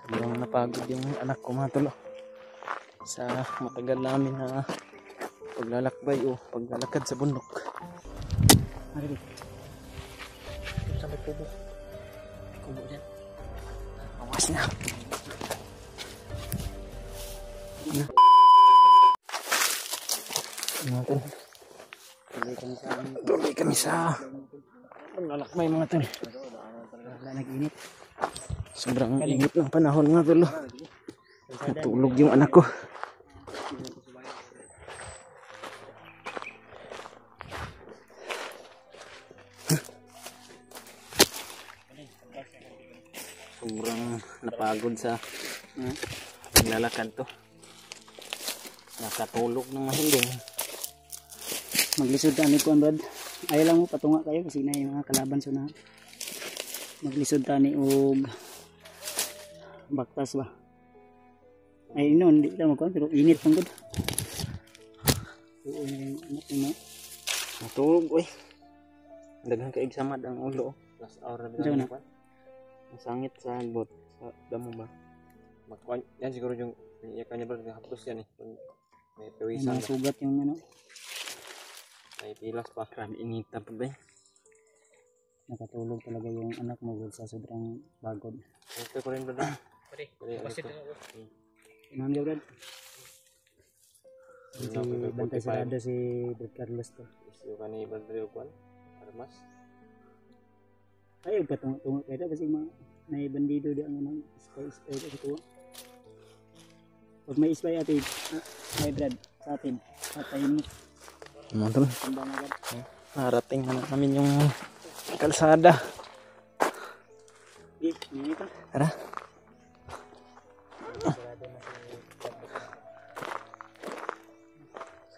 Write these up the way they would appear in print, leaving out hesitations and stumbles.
Sobrang napagod yung anak ko mga tol sa matagal namin na paglalakbay o paglalakad sa bundok. Marinig. Sa may kubo. Kubo dyan. Awas na. Mga tol. Tuloy kami sa paglalakbay mga tol. Wala nag-init. Sobrang init ng panahon mga tol. Natulog yung anak ko. Sobrang napagod sa paglalakad to. Nakatulog ng mahinding. Maglisod tani ko Brad. Ayaw lang mo patunga kayo kasi na yung mga kalaban so na. Maglisod tani og baktas ba. Ay no, hindi lang ko pero init pang gud. Oo, ano. Natulog oy. Daghan kay samad ang ulo. Plus hour na pa. Masangit sa bot sa damo ba. Magkuan yan siguro yung kanya ba haplos yan eh. May pawisan. May sugat yung ano. May pilas pa. Grabe inita pa ba. Nakatulog talaga yung anak mo sa sobrang pagod. Ito ko rin ba? Pare. Basit na ako. Inam Brad. Si bantay sarado si Brad Carlos to. Yung kanina ba rin kuan? Armas. Ayaw patungo kayo kasi may bandido di ang ano, spy kasi tuwa. Pag may spy ati, may Brad sa atin, patayin mo. Mga tol, narating na namin yung kalsada. Tara.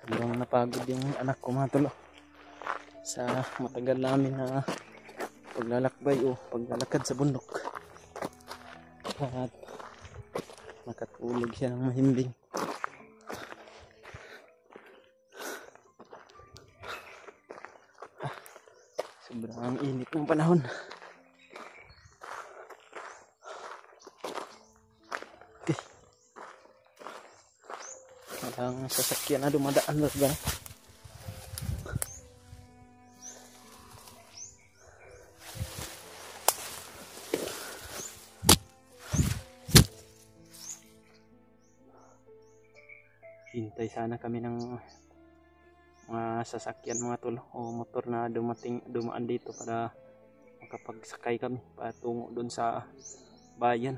Sobrang napagod yung anak ko mga tol sa matagal namin na paglalakbay o paglalakad sa bundok. At nakatulog siya ng mahimbing. Sobrang init ng panahon. Okay. Walang sasakyan na dumadaan ba? Hintay sana kami ng mga sasakyan mga tol o motor na dumaan dito para makapagsakay kami patungo doon sa bayan.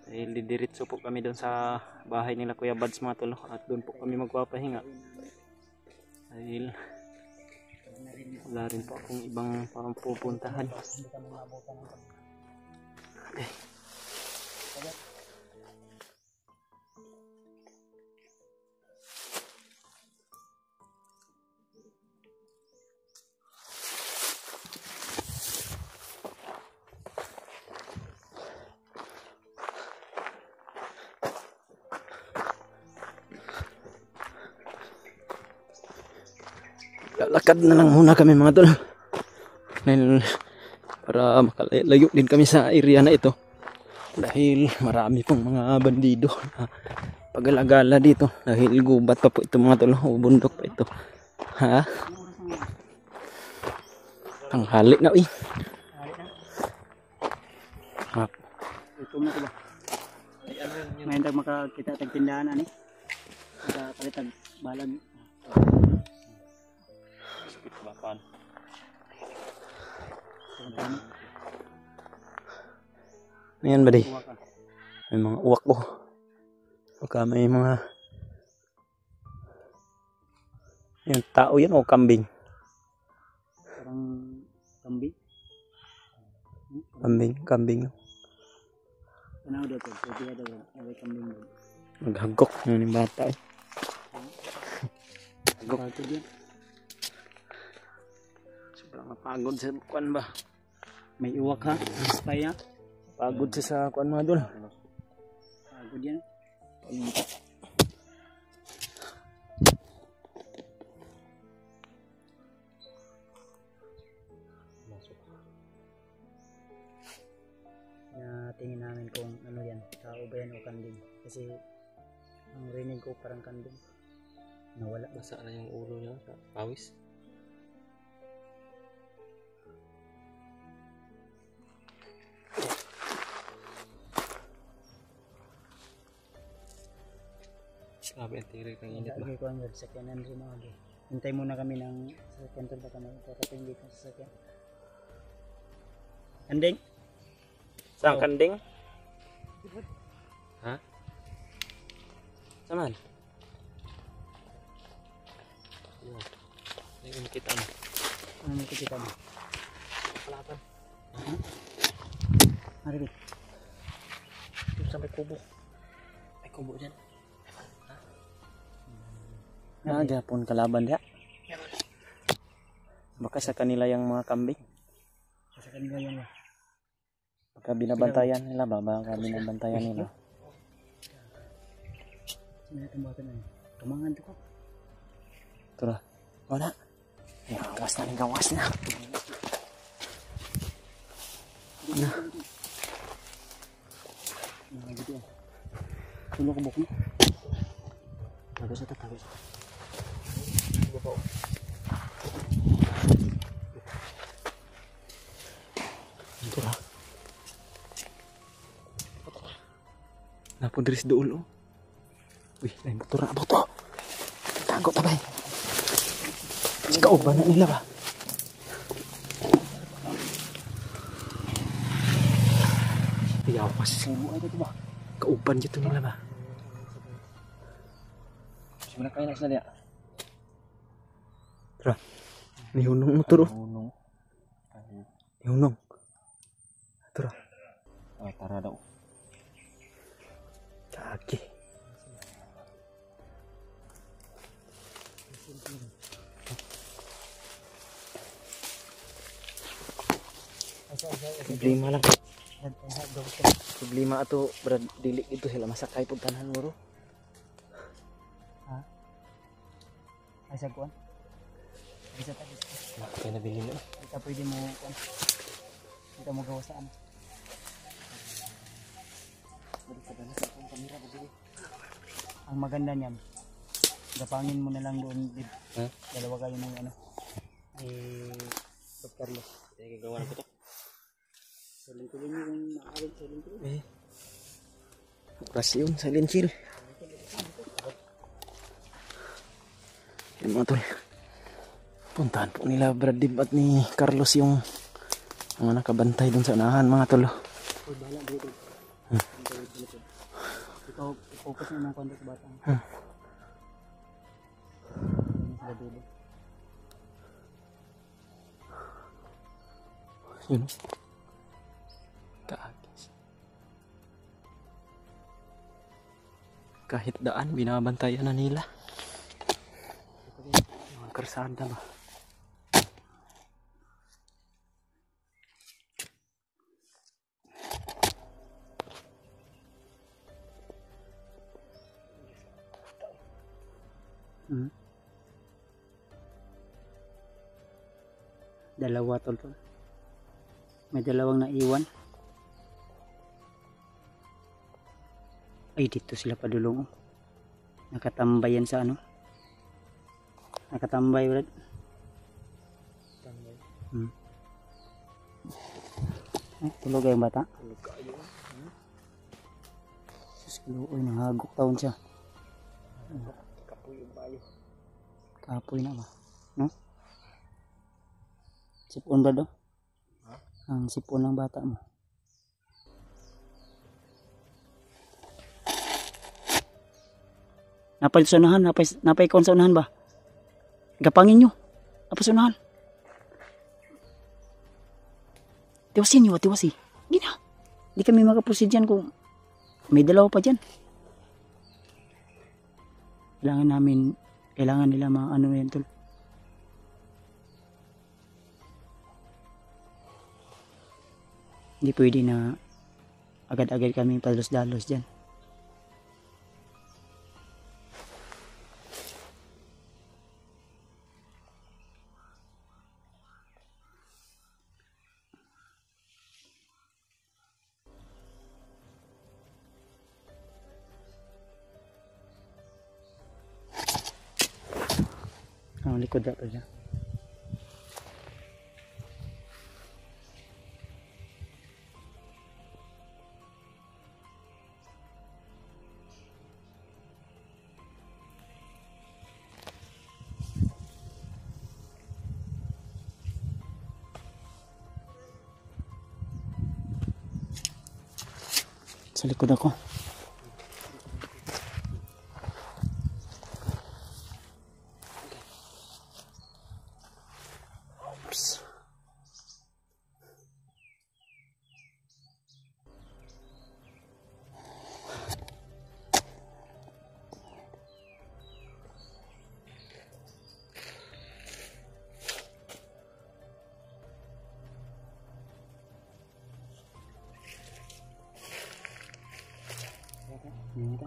Dahil didiretso po kami doon sa bahay nila Kuya Bads mga tol at doon po kami magpapahinga. Dahil wala rin po akong ibang pupuntahan. Okay. Lalakad na lang muna kami mga tol dahil para makalayo din kami sa area na ito dahil marami pong mga bandido na pag-alagala dito dahil gubat pa po ito mga tol o bundok pa ito ha ang halik na ito na ba may hindi makakita tagtindahan ani makakalitag balag bapan. Ayan ba di? May mga uwak ko. Baka may mga yung tao yan o kambing? Parang kambing. Kambing. Ano daw to? Pwede daw ay kambing. Maghagok ng bata eh. Hagok to diyan. Sobrang napagod sa kuan ba? May uwak ha? Spy ha? Pagod siya sa kuan mga dol. Pagod yan. Tingin namin kung ano yan. ba yan o kanding? Kasi ang rinig ko parang kanding. Nawala. Nasa na yung ulo niya sa pawis. Grabe ang tiri kang init ba? Okay ko ang sakyanan rin mga agi. Hintay muna kami ng sasakyan tol baka magkarating dito sa sasakyan. Kanding? Saan kanding? Ha? Saman? Yun. Ayun kita mo. Ano nakikita mo? Kalatan. Maribit. Yung sampai kubo. Ay kubo dyan. Gapon kalaban dia. Baka sa kanila yung mga kambing. Sa kanila yan ba? Baka binabantayan nila ba? Baka binabantayan nila. Sino natin ano? Tumangan ko. Tura. Wala. Gawas na. Gawas na. Nah, gitu ya. Tulog ko buko. Tago sa tago. Tura. Napun dari dool oh. Wih, lain motor na boto. Tago tabay. Kauban na nila ba? Yawas. Kauban dito nila ba? Simula kayo na sila dia. Tara. Nihunong motor oh. Nihunong. Tara. Oh, tara daw. Kaki. Problema lang. Problema ato berad dili itu sila masakay pud tanan mo ro. Ha? Asa kuan? Bisa tadi. Kaya nabili na. Kita pwede mo kuan. Kita mo gawa saan? Ang maganda niyan, gapangin mo na lang doon, Ha? dalawa kayo ng ano, Dr. Carlos. Kaya gagawa na ko to. Silent tuloy niyo kung maaaring silent tuloy. Operasyon silent chill. Yung mga tol. Puntahan po nila Brad Dib at ni Carlos yung mga nakabantay dun sa unahan mga tol. Uy, bahala dito. Ikaw, focus mo ng konti sa batang. Sila dulo. Yun. Kaagis. Kahit daan, binabantayan na nila. Mga karsada ba? Dalawa tol. May dalawang naiwan. Ay, dito sila padulong. Nakatambay yan sa ano. Nakatambay Brad. Tulog yung bata. Tulog kayo. Uy, nahagok taon siya. Kapoy yung bayo. Kapoy na ba? No? Sipon ba daw? Ha? Ang sipon ng bata mo. Napay sa unahan, napay kon sa unahan ba? Gapangin nyo. Napay sa unahan. Tiwasin nyo, tiwasi. Hindi na. Hindi kami makaproceed dyan kung may dalawa pa dyan. Kailangan nila mga ano yan tol. Hindi pwede na agad-agad kami palos-dalos dyan. likod dapat siya. Sa likod ako. Oops. Dito.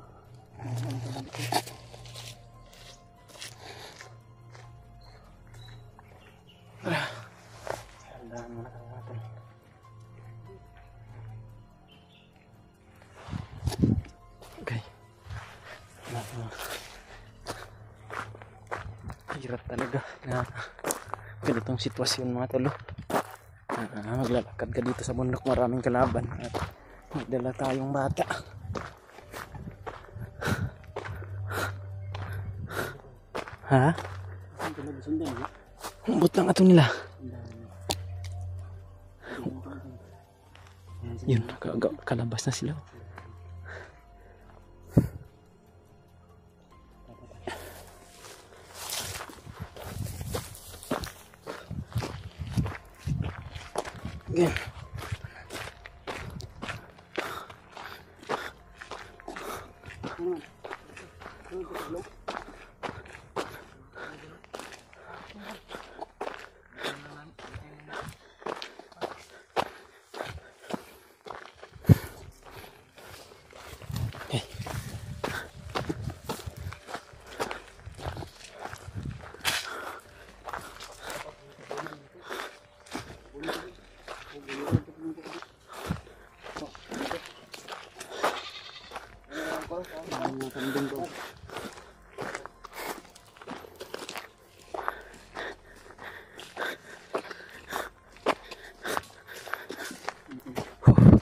Sandaan muna kami natin. Okay. Hirap talaga na ganitong sitwasyon mga tolo. Maglalakad ka dito sa bundok, maraming kalaban at magdala tayong bata. Ha? Umbot lang ato nila. Yun, kalabas na sila. Again.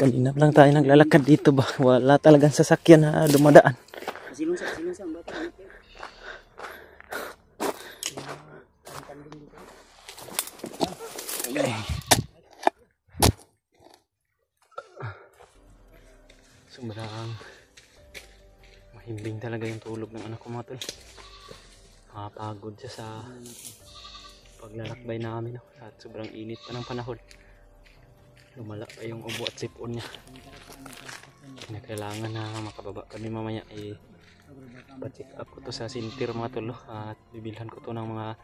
Kanina lang tayo naglalakad dito ba? Wala talagang sasakyan na dumadaan. Silungsa ang bata. Okay. Sobrang mahimbing talaga yung tulog ng anak ko mga tol. Nakapagod siya sa paglalakbay namin at sobrang init pa ng panahon. Lumala pa yung ubo at sipon niya. Kailangan na makababa kami mamaya. Pa-check up ko to sa sintir mga tolo at bibilhan ko to ng mga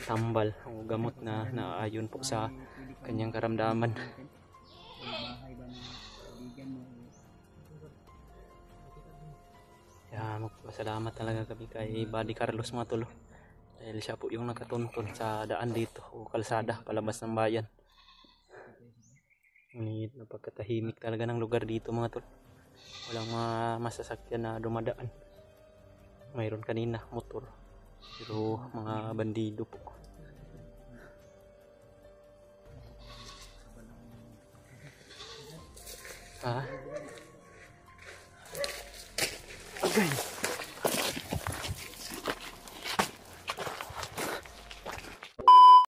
tambal o gamot na naayon po sa kanyang karamdaman. Kaya magpasalamat talaga kami kay Buddy Carlos mga tolo dahil siya po yung nakatuntun sa daan dito o kalsada palabas ng bayan. Napagkatahimik talaga ng lugar dito mga tol. Walang mga masasakyan na dumadaan. Mayroon kanina motor, pero mga bandido po. Okay.